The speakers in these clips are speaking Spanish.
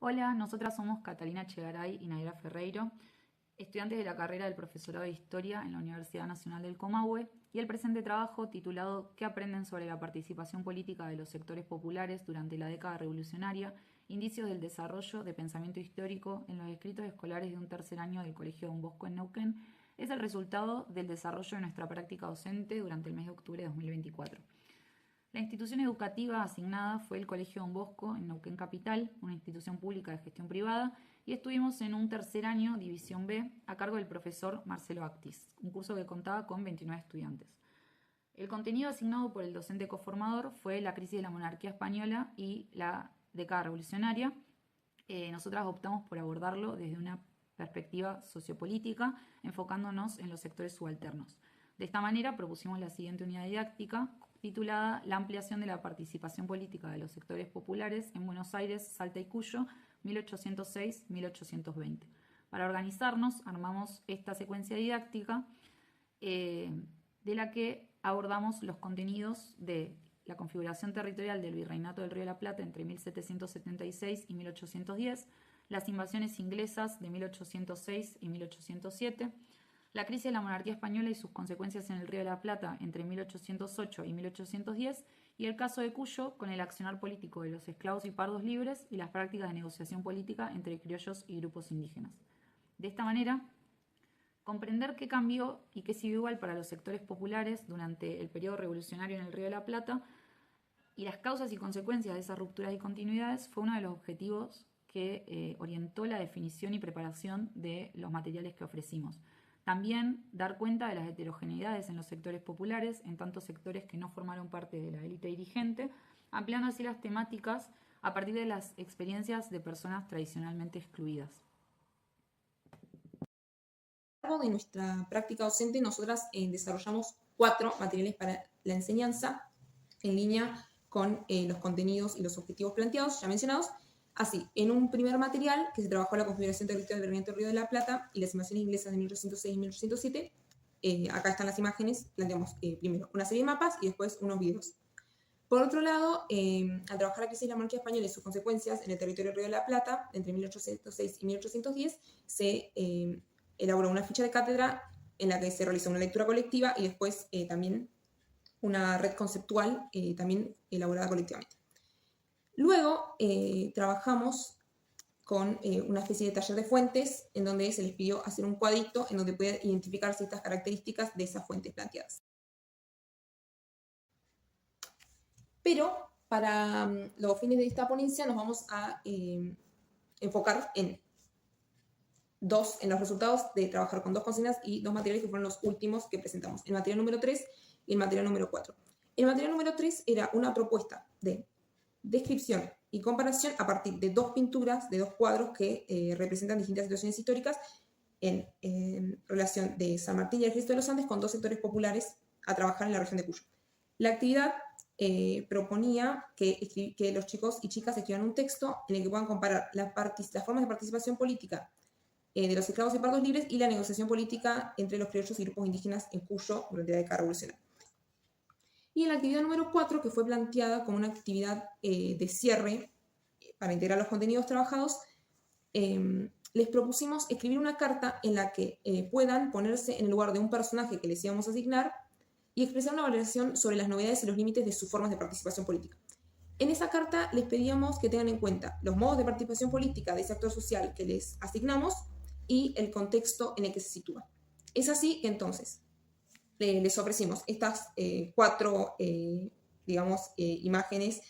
Hola, nosotras somos Catalina Chegaray y Nayara Ferreiro, estudiantes de la carrera del Profesorado de Historia en la Universidad Nacional del Comahue, y el presente trabajo titulado ¿Qué aprenden sobre la participación política de los sectores populares durante la década revolucionaria? Indicios del desarrollo de pensamiento histórico en los escritos escolares de un tercer año del Colegio Don Bosco en Neuquén es el resultado del desarrollo de nuestra práctica docente durante el mes de octubre de 2024. La institución educativa asignada fue el Colegio Don Bosco en Neuquén Capital, una institución pública de gestión privada, y estuvimos en un tercer año, División B, a cargo del profesor Marcelo Actis, un curso que contaba con 29 estudiantes. El contenido asignado por el docente coformador fue la crisis de la monarquía española y la década revolucionaria. Nosotras optamos por abordarlo desde una perspectiva sociopolítica, enfocándonos en los sectores subalternos. De esta manera propusimos la siguiente unidad didáctica, titulada La ampliación de la participación política de los sectores populares en Buenos Aires, Salta y Cuyo, 1806-1820. Para organizarnos, armamos esta secuencia didáctica de la que abordamos los contenidos de la configuración territorial del Virreinato del Río de la Plata entre 1776 y 1810, las invasiones inglesas de 1806 y 1807, la crisis de la monarquía española y sus consecuencias en el Río de la Plata entre 1808 y 1810, y el caso de Cuyo con el accionar político de los esclavos y pardos libres y las prácticas de negociación política entre criollos y grupos indígenas. De esta manera, comprender qué cambió y qué siguió igual para los sectores populares durante el periodo revolucionario en el Río de la Plata y las causas y consecuencias de esas rupturas y continuidades fue uno de los objetivos que orientó la definición y preparación de los materiales que ofrecimos. También dar cuenta de las heterogeneidades en los sectores populares, en tantos sectores que no formaron parte de la élite dirigente, ampliando así las temáticas a partir de las experiencias de personas tradicionalmente excluidas. A lo largo de nuestra práctica docente, nosotras desarrollamos 4 materiales para la enseñanza en línea con los contenidos y los objetivos planteados, ya mencionados. Así, en un primer material, que se trabajó la configuración territorial del Virreinato del Río de la Plata y las invasiones inglesas de 1806 y 1807, acá están las imágenes, planteamos primero una serie de mapas y después unos videos. Por otro lado, al trabajar la crisis de la monarquía española y sus consecuencias en el territorio del Río de la Plata, entre 1806 y 1810, se elaboró una ficha de cátedra en la que se realizó una lectura colectiva y después también una red conceptual también elaborada colectivamente. Luego trabajamos con una especie de taller de fuentes en donde se les pidió hacer un cuadrito en donde puedan identificarse estas características de esas fuentes planteadas. Pero para los fines de esta ponencia nos vamos a enfocar en los resultados de trabajar con 2 consignas y 2 materiales que fueron los últimos que presentamos, el material número 3 y el material número 4. El material número 3 era una propuesta de descripción y comparación a partir de 2 pinturas, de 2 cuadros que representan distintas situaciones históricas en relación de San Martín y el Cristo de los Andes con 2 sectores populares a trabajar en la región de Cuyo. La actividad proponía que los chicos y chicas escriban un texto en el que puedan comparar las formas de participación política de los esclavos y pardos libres y la negociación política entre los criollos y grupos indígenas en Cuyo durante la década revolucionaria. Y en la actividad número 4, que fue planteada como una actividad de cierre para integrar los contenidos trabajados, les propusimos escribir una carta en la que puedan ponerse en el lugar de un personaje que les íbamos a asignar y expresar una valoración sobre las novedades y los límites de sus formas de participación política. En esa carta les pedíamos que tengan en cuenta los modos de participación política de ese actor social que les asignamos y el contexto en el que se sitúa. Es así que entonces les ofrecimos estas 4, imágenes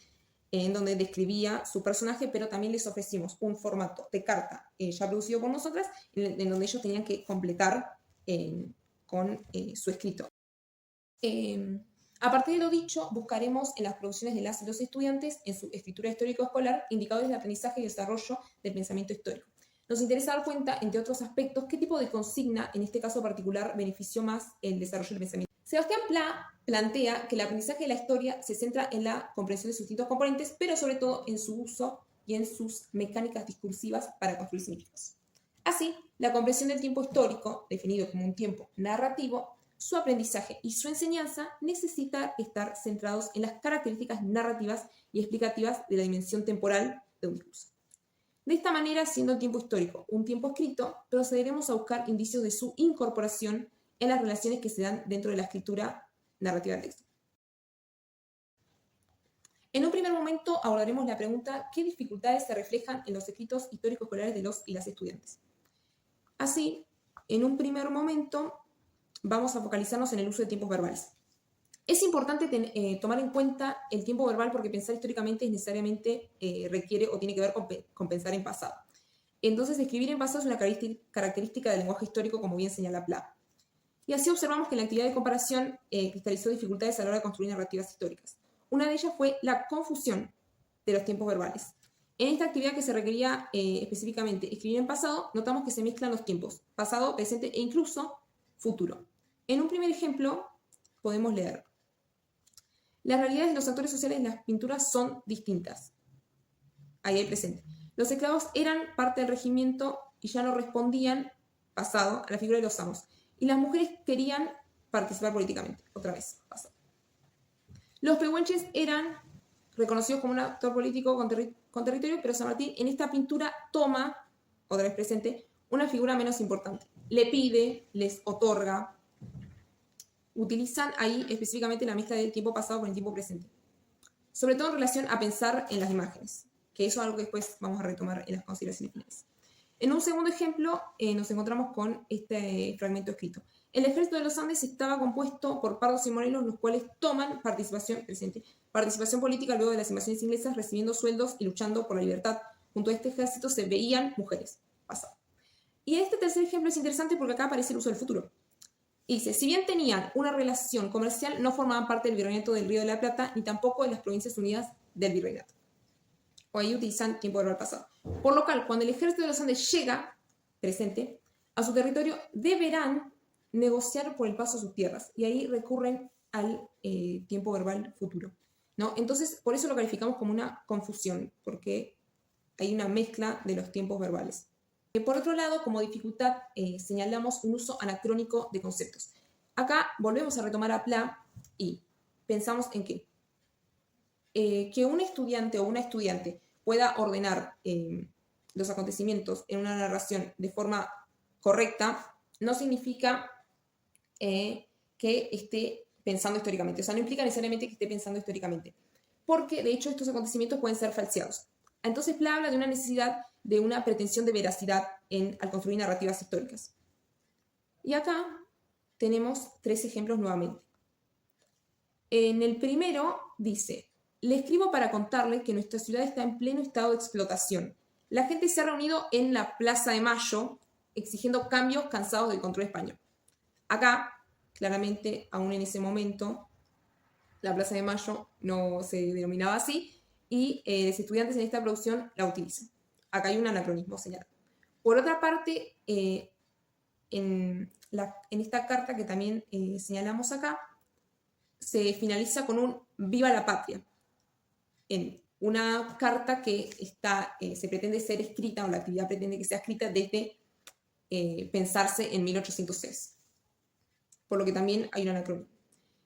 en donde describía su personaje, pero también les ofrecimos un formato de carta ya producido por nosotras, en donde ellos tenían que completar con su escrito. A partir de lo dicho, buscaremos en las producciones de las y los estudiantes, en su escritura histórico-escolar, indicadores de aprendizaje y desarrollo del pensamiento histórico. Nos interesa dar cuenta, entre otros aspectos, qué tipo de consigna, en este caso particular, benefició más el desarrollo del pensamiento. Sebastián Pla plantea que el aprendizaje de la historia se centra en la comprensión de sus distintos componentes, pero sobre todo en su uso y en sus mecánicas discursivas para construir significados. Así, la comprensión del tiempo histórico, definido como un tiempo narrativo, su aprendizaje y su enseñanza necesita estar centrados en las características narrativas y explicativas de la dimensión temporal de un discurso. De esta manera, siendo el tiempo histórico un tiempo escrito, procederemos a buscar indicios de su incorporación en las relaciones que se dan dentro de la escritura narrativa del texto. En un primer momento abordaremos la pregunta: ¿qué dificultades se reflejan en los escritos históricos escolares de los y las estudiantes? Así, en un primer momento vamos a focalizarnos en el uso de tiempos verbales. Es importante tomar en cuenta el tiempo verbal porque pensar históricamente es necesariamente requiere o tiene que ver con pensar en pasado. Entonces, escribir en pasado es una característica del lenguaje histórico, como bien señala Pla. Y así observamos que en la actividad de comparación cristalizó dificultades a la hora de construir narrativas históricas. Una de ellas fue la confusión de los tiempos verbales. En esta actividad que se requería específicamente escribir en pasado, notamos que se mezclan los tiempos, pasado, presente e incluso futuro. En un primer ejemplo, podemos leer: las realidades de los actores sociales en las pinturas son distintas. Ahí hay presente. Los esclavos eran parte del regimiento y ya no respondían, pasado, a la figura de los amos. Y las mujeres querían participar políticamente. Otra vez, pasado. Los pehuenches eran reconocidos como un actor político con territorio, pero San Martín en esta pintura toma, otra vez presente, una figura menos importante. Le pide, les otorga. Utilizan ahí específicamente la mezcla del tiempo pasado con el tiempo presente. Sobre todo en relación a pensar en las imágenes, que eso es algo que después vamos a retomar en las consideraciones finales. En un segundo ejemplo, nos encontramos con este fragmento escrito. El ejército de los Andes estaba compuesto por pardos y morenos, los cuales toman participación política luego de las invasiones inglesas, recibiendo sueldos y luchando por la libertad. Junto a este ejército se veían mujeres. Pasado. Y este tercer ejemplo es interesante porque acá aparece el uso del futuro. Y dice: si bien tenían una relación comercial, no formaban parte del virreinato del Río de la Plata, ni tampoco de las Provincias Unidas del virreinato. O ahí utilizan tiempo verbal pasado. Por lo cual, cuando el ejército de los Andes llega, presente, a su territorio, deberán negociar por el paso a sus tierras. Y ahí recurren al tiempo verbal futuro, ¿no? Entonces, por eso lo calificamos como una confusión, porque hay una mezcla de los tiempos verbales. Por otro lado, como dificultad, señalamos un uso anacrónico de conceptos. Acá volvemos a retomar a Pla y pensamos en que un estudiante o una estudiante pueda ordenar los acontecimientos en una narración de forma correcta no significa que esté pensando históricamente. O sea, no implica necesariamente que esté pensando históricamente. Porque, de hecho, estos acontecimientos pueden ser falseados. Entonces, Pla habla de una necesidad de una pretensión de veracidad al construir narrativas históricas. Y acá tenemos 3 ejemplos nuevamente. En el primero dice: le escribo para contarle que nuestra ciudad está en pleno estado de explotación. La gente se ha reunido en la Plaza de Mayo exigiendo cambios, cansados del control español. Acá, claramente, aún en ese momento, la Plaza de Mayo no se denominaba así y los estudiantes en esta producción la utilizan. Acá hay un anacronismo señalado. Por otra parte, en esta carta que también señalamos acá, se finaliza con un viva la patria, en una carta que se pretende ser escrita, o la actividad pretende que sea escrita desde pensarse en 1806, por lo que también hay un anacronismo.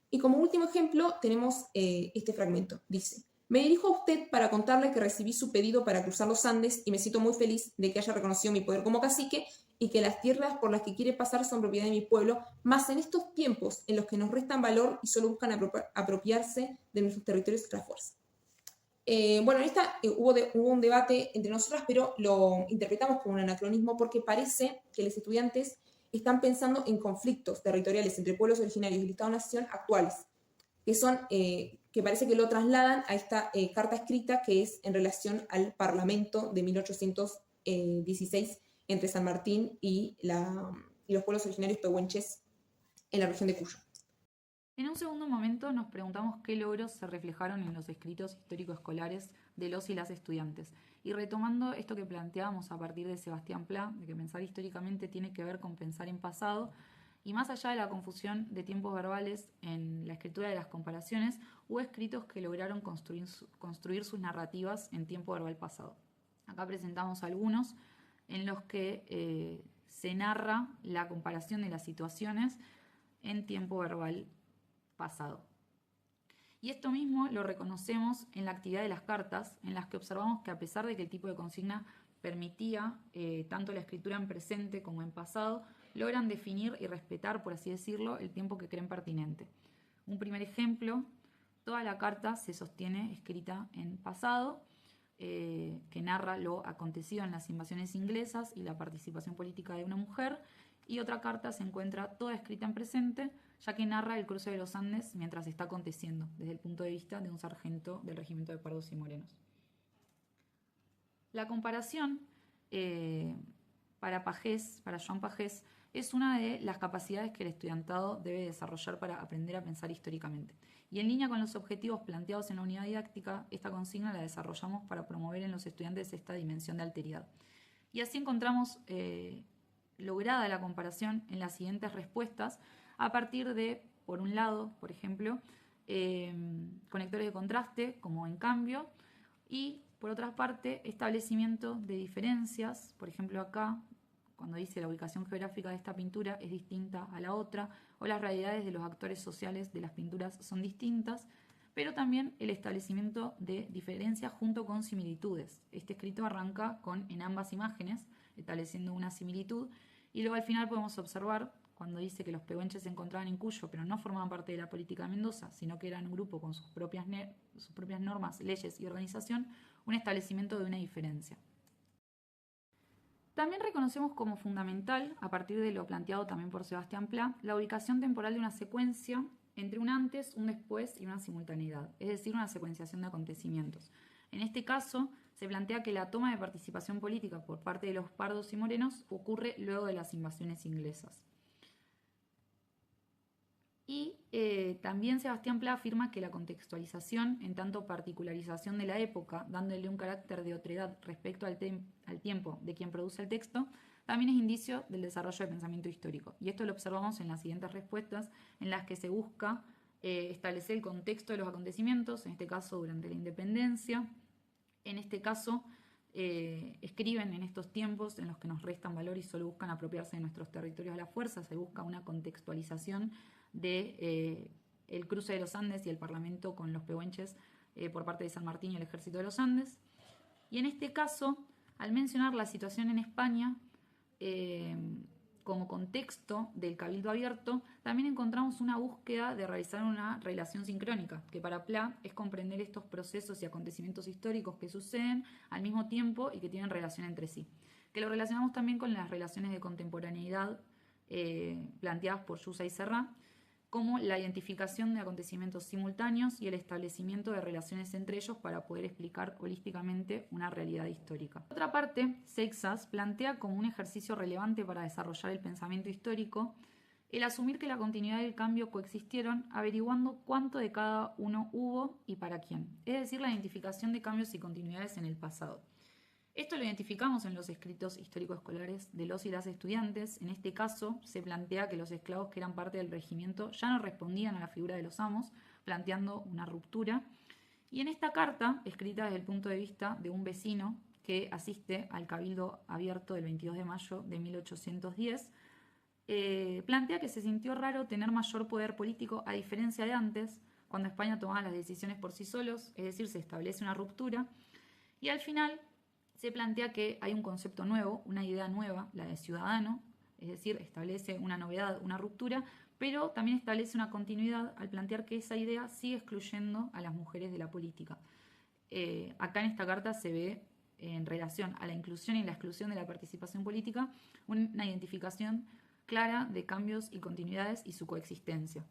Y como último ejemplo tenemos este fragmento. Dice: me dirijo a usted para contarle que recibí su pedido para cruzar los Andes y me siento muy feliz de que haya reconocido mi poder como cacique y que las tierras por las que quiere pasar son propiedad de mi pueblo, más en estos tiempos en los que nos restan valor y solo buscan apropiarse de nuestros territorios a la fuerza. Bueno, en esta hubo un debate entre nosotras, pero lo interpretamos como un anacronismo porque parece que los estudiantes están pensando en conflictos territoriales entre pueblos originarios y el Estado-Nación actuales, que parece que lo trasladan a esta carta escrita que es en relación al Parlamento de 1816 entre San Martín y los pueblos originarios pehuenches en la región de Cuyo. En un segundo momento nos preguntamos qué logros se reflejaron en los escritos históricos escolares de los y las estudiantes. Y retomando esto que planteábamos a partir de Sebastián Pla, de que pensar históricamente tiene que ver con pensar en pasado, y más allá de la confusión de tiempos verbales en la escritura de las comparaciones, hubo escritos que lograron construir sus narrativas en tiempo verbal pasado. Acá presentamos algunos en los que se narra la comparación de las situaciones en tiempo verbal pasado. Y esto mismo lo reconocemos en la actividad de las cartas, en las que observamos que a pesar de que el tipo de consigna permitía tanto la escritura en presente como en pasado, logran definir y respetar, por así decirlo, el tiempo que creen pertinente. Un primer ejemplo, toda la carta se sostiene escrita en pasado, que narra lo acontecido en las invasiones inglesas y la participación política de una mujer, y otra carta se encuentra toda escrita en presente, ya que narra el cruce de los Andes mientras está aconteciendo, desde el punto de vista de un sargento del regimiento de Pardos y Morenos. La comparación para Joan Pagés, es una de las capacidades que el estudiantado debe desarrollar para aprender a pensar históricamente. Y en línea con los objetivos planteados en la unidad didáctica, esta consigna la desarrollamos para promover en los estudiantes esta dimensión de alteridad. Y así encontramos lograda la comparación en las siguientes respuestas a partir de, por un lado, por ejemplo, conectores de contraste, como en cambio, y por otra parte, establecimiento de diferencias, por ejemplo acá, cuando dice la ubicación geográfica de esta pintura es distinta a la otra, o las realidades de los actores sociales de las pinturas son distintas, pero también el establecimiento de diferencias junto con similitudes. Este escrito arranca con en ambas imágenes, estableciendo una similitud, y luego al final podemos observar, cuando dice que los pehuenches se encontraban en Cuyo, pero no formaban parte de la política de Mendoza, sino que eran un grupo con sus propias normas, leyes y organización, un establecimiento de una diferencia. También reconocemos como fundamental, a partir de lo planteado también por Sebastián Pla, la ubicación temporal de una secuencia entre un antes, un después y una simultaneidad, es decir, una secuenciación de acontecimientos. En este caso, se plantea que la toma de participación política por parte de los pardos y morenos ocurre luego de las invasiones inglesas. Y también Sebastián Pla afirma que la contextualización, en tanto particularización de la época, dándole un carácter de otredad respecto al tiempo de quien produce el texto, también es indicio del desarrollo del pensamiento histórico. Y esto lo observamos en las siguientes respuestas, en las que se busca establecer el contexto de los acontecimientos, en este caso durante la independencia. En este caso, escriben en estos tiempos en los que nos restan valor y solo buscan apropiarse de nuestros territorios a la fuerza, se busca una contextualización de el cruce de los Andes y el Parlamento con los pehuenches por parte de San Martín y el Ejército de los Andes. Y en este caso, al mencionar la situación en España como contexto del Cabildo Abierto, también encontramos una búsqueda de realizar una relación sincrónica, que para Pla es comprender estos procesos y acontecimientos históricos que suceden al mismo tiempo y que tienen relación entre sí. Que lo relacionamos también con las relaciones de contemporaneidad planteadas por Yusa y Serra, como la identificación de acontecimientos simultáneos y el establecimiento de relaciones entre ellos para poder explicar holísticamente una realidad histórica. Por otra parte, Seixas plantea como un ejercicio relevante para desarrollar el pensamiento histórico el asumir que la continuidad y el cambio coexistieron, averiguando cuánto de cada uno hubo y para quién, es decir, la identificación de cambios y continuidades en el pasado. Esto lo identificamos en los escritos histórico-escolares de los y las estudiantes. En este caso, se plantea que los esclavos que eran parte del regimiento ya no respondían a la figura de los amos, planteando una ruptura. Y en esta carta, escrita desde el punto de vista de un vecino que asiste al Cabildo Abierto del 22 de mayo de 1810, plantea que se sintió raro tener mayor poder político a diferencia de antes, cuando España tomaba las decisiones por sí solos, es decir, se establece una ruptura. Y al final se plantea que hay un concepto nuevo, una idea nueva, la de ciudadano, es decir, establece una novedad, una ruptura, pero también establece una continuidad al plantear que esa idea sigue excluyendo a las mujeres de la política. Acá en esta carta se ve, en relación a la inclusión y la exclusión de la participación política, una identificación clara de cambios y continuidades y su coexistencia.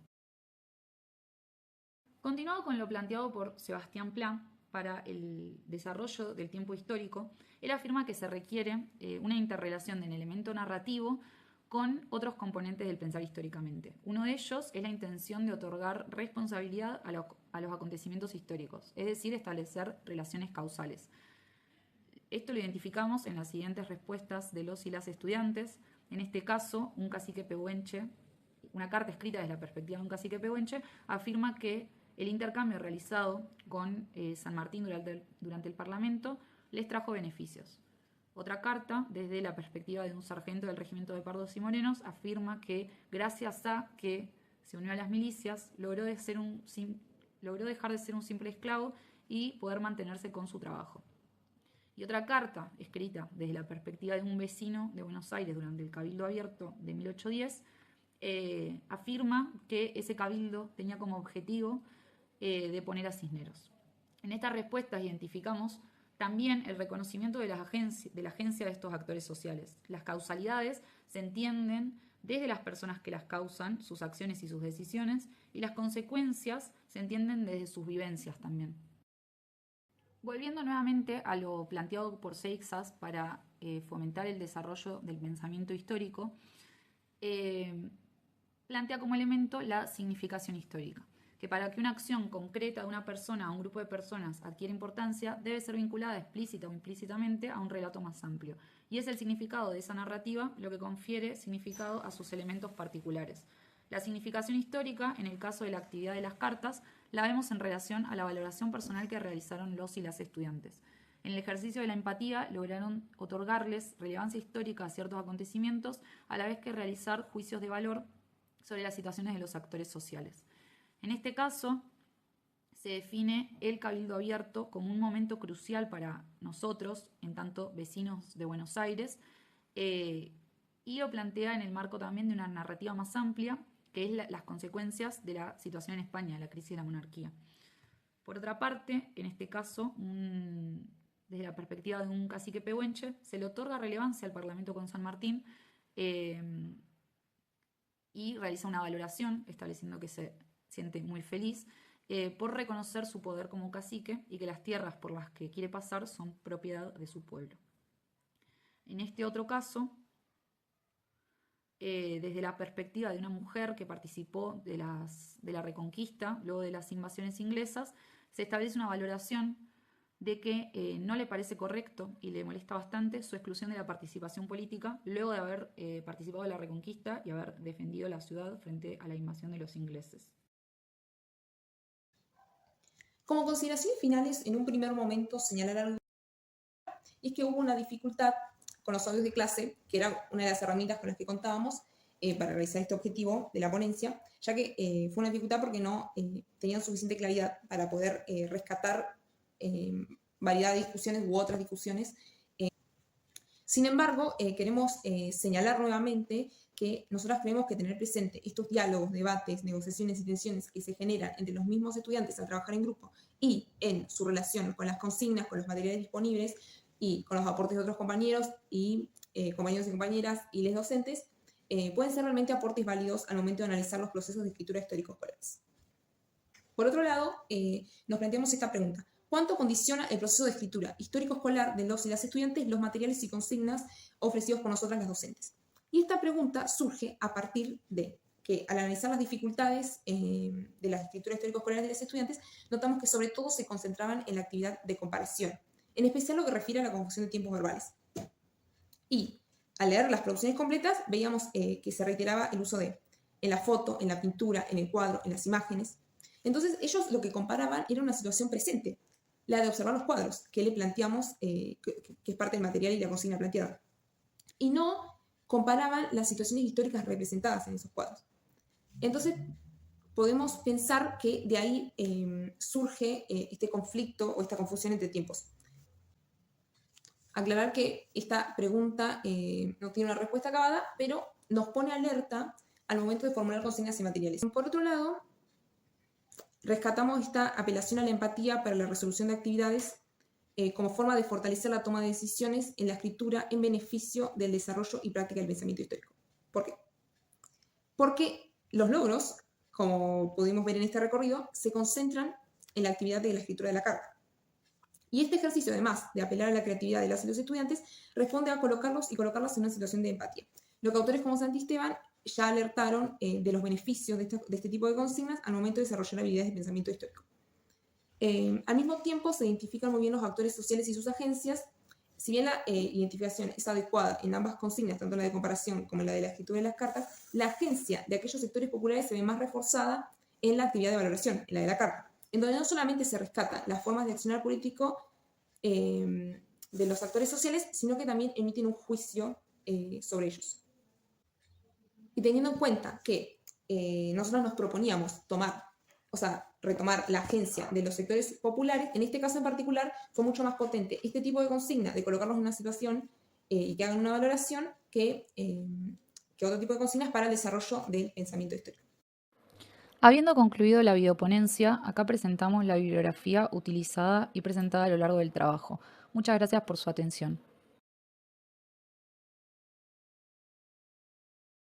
Continuando con lo planteado por Sebastián Pla, para el desarrollo del tiempo histórico, él afirma que se requiere una interrelación del elemento narrativo con otros componentes del pensar históricamente. Uno de ellos es la intención de otorgar responsabilidad a los acontecimientos históricos, es decir, establecer relaciones causales. Esto lo identificamos en las siguientes respuestas de los y las estudiantes. En este caso, un cacique pehuenche, una carta escrita desde la perspectiva de un cacique pehuenche, afirma que el intercambio realizado con San Martín durante el Parlamento les trajo beneficios. Otra carta, desde la perspectiva de un sargento del regimiento de Pardos y Morenos, afirma que gracias a que se unió a las milicias, logró ser un logró dejar de ser un simple esclavo y poder mantenerse con su trabajo. Y otra carta, escrita desde la perspectiva de un vecino de Buenos Aires durante el Cabildo Abierto de 1810, afirma que ese cabildo tenía como objetivo de poner a Cisneros. En estas respuestas identificamos también el reconocimiento de la agencia de estos actores sociales. Las causalidades se entienden desde las personas que las causan, sus acciones y sus decisiones, y las consecuencias se entienden desde sus vivencias también. Volviendo nuevamente a lo planteado por Seixas para fomentar el desarrollo del pensamiento histórico, plantea como elemento la significación histórica, que para que una acción concreta de una persona o un grupo de personas adquiera importancia, debe ser vinculada explícita o implícitamente a un relato más amplio. Y es el significado de esa narrativa lo que confiere significado a sus elementos particulares. La significación histórica, en el caso de la actividad de las cartas, la vemos en relación a la valoración personal que realizaron los y las estudiantes. En el ejercicio de la empatía lograron otorgarles relevancia histórica a ciertos acontecimientos, a la vez que realizar juicios de valor sobre las situaciones de los actores sociales. En este caso, se define el Cabildo Abierto como un momento crucial para nosotros, en tanto vecinos de Buenos Aires, y lo plantea en el marco también de una narrativa más amplia, que es las consecuencias de la situación en España, de la crisis de la monarquía. Por otra parte, en este caso, desde la perspectiva de un cacique pehuenche, se le otorga relevancia al Parlamento con San Martín y realiza una valoración, estableciendo que se siente muy feliz por reconocer su poder como cacique y que las tierras por las que quiere pasar son propiedad de su pueblo. En este otro caso, desde la perspectiva de una mujer que participó de la Reconquista, luego de las invasiones inglesas, se establece una valoración de que no le parece correcto y le molesta bastante su exclusión de la participación política luego de haber participado de la Reconquista y haber defendido la ciudad frente a la invasión de los ingleses. Como consideraciones finales, en un primer momento señalar algo, y es que hubo una dificultad con los audios de clase, que era una de las herramientas con las que contábamos para realizar este objetivo de la ponencia, ya que fue una dificultad porque no tenían suficiente claridad para poder rescatar variedad de discusiones u otras discusiones. Sin embargo, queremos señalar nuevamente que nosotros creemos que tener presente estos diálogos, debates, negociaciones y tensiones que se generan entre los mismos estudiantes al trabajar en grupo y en su relación con las consignas, con los materiales disponibles y con los aportes de otros compañeros y compañeros y compañeras y les docentes, pueden ser realmente aportes válidos al momento de analizar los procesos de escritura histórico-escolares. Por otro lado, nos planteamos esta pregunta. ¿Cuánto condiciona el proceso de escritura histórico-escolar de los y las estudiantes los materiales y consignas ofrecidos por nosotras las docentes? Y esta pregunta surge a partir de que al analizar las dificultades de la escritura histórico-escolar de los estudiantes, notamos que sobre todo se concentraban en la actividad de comparación, en especial lo que refiere a la confusión de tiempos verbales. Y al leer las producciones completas, veíamos que se reiteraba el uso de en la foto, en la pintura, en el cuadro, en las imágenes. Entonces ellos lo que comparaban era una situación presente, la de observar los cuadros, que le planteamos, que es parte del material y la consigna planteada. Y no comparaban las situaciones históricas representadas en esos cuadros. Entonces, podemos pensar que de ahí surge este conflicto o esta confusión entre tiempos. Aclarar que esta pregunta no tiene una respuesta acabada, pero nos pone alerta al momento de formular consignas y materiales. Por otro lado, rescatamos esta apelación a la empatía para la resolución de actividades como forma de fortalecer la toma de decisiones en la escritura en beneficio del desarrollo y práctica del pensamiento histórico. ¿Por qué? Porque los logros, como pudimos ver en este recorrido, se concentran en la actividad de la escritura de la carta. Y este ejercicio, además de apelar a la creatividad de las y los estudiantes, responde a colocarlos y colocarlas en una situación de empatía. Lo que autores como Santisteban ya alertaron de los beneficios de este tipo de consignas al momento de desarrollar habilidades de pensamiento histórico. Al mismo tiempo, se identifican muy bien los actores sociales y sus agencias. Si bien la identificación es adecuada en ambas consignas, tanto la de comparación como la de la escritura de las cartas, la agencia de aquellos sectores populares se ve más reforzada en la actividad de valoración, en la de la carta, en donde no solamente se rescatan las formas de accionar político de los actores sociales, sino que también emiten un juicio sobre ellos. Y teniendo en cuenta que nosotros nos proponíamos tomar, o sea, retomar la agencia de los sectores populares, en este caso en particular fue mucho más potente este tipo de consigna de colocarlos en una situación y que hagan una valoración que otro tipo de consignas para el desarrollo del pensamiento histórico. Habiendo concluido la videoponencia, acá presentamos la bibliografía utilizada y presentada a lo largo del trabajo. Muchas gracias por su atención.